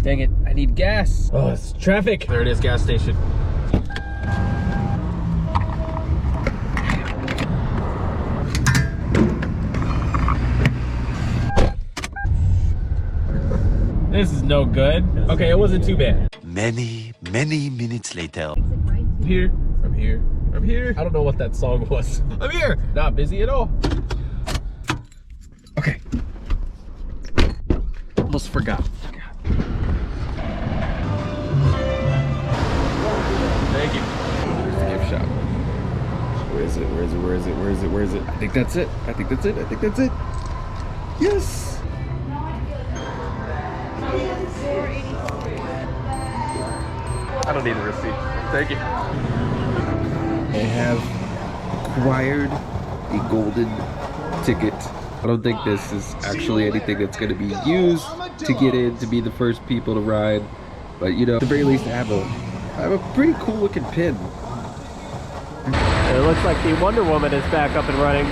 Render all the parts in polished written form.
Dang it, I need gas. Oh, it's traffic. There it is, gas station. This is no good. Okay, it wasn't too bad. Many minutes later. I'm here. I don't know what that song was. I'm here. Not busy at all. Okay. Almost forgot. Thank you. Here's the gift shop. Where is it? I think that's it. Yes. I don't need a receipt. Thank you. I have acquired a golden ticket. I don't think this is actually anything that's going to be used to get in, to be the first people to ride. But you know, at the very least, I have a pretty cool looking pin. It looks like the Wonder Woman is back up and running.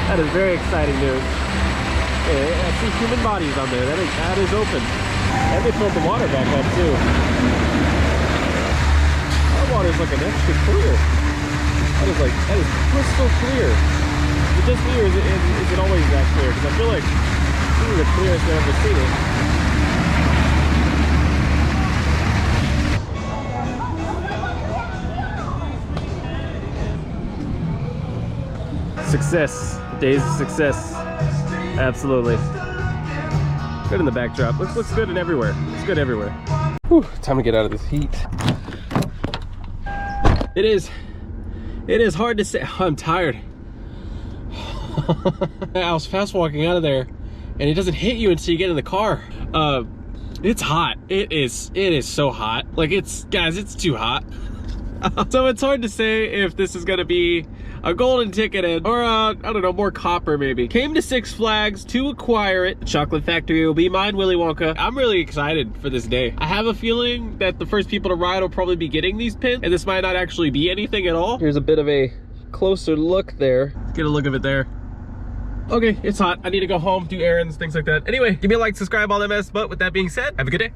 That is very exciting news. Yeah, I see human bodies on there. That is open. And they filled the water back up too. Our water's looking extra clear. That is crystal clear. Is it just me, or is it always that clear? Because I feel like this is the clearest I've ever seen it. Success. Days of success. Absolutely. Good in the backdrop. Looks good in everywhere. It's good everywhere. Whew, time to get out of this heat. It is hard to say. I'm tired. I was fast walking out of there, and it doesn't hit you until you get in the car. It's hot. It is so hot. Like, guys, it's too hot. So it's hard to say if this is gonna be a golden ticket or I don't know, more copper maybe. Came to Six Flags to acquire it. The chocolate factory will be mine, Willy Wonka. I'm really excited for this day. I have a feeling that the first people to ride will probably be getting these pins, and this might not actually be anything at all. Here's a bit of a closer look there. Get a look of it there. Okay, it's hot. I need to go home, do errands, things like that. Anyway, give me a like, subscribe, all that mess. But with that being said, have a good day.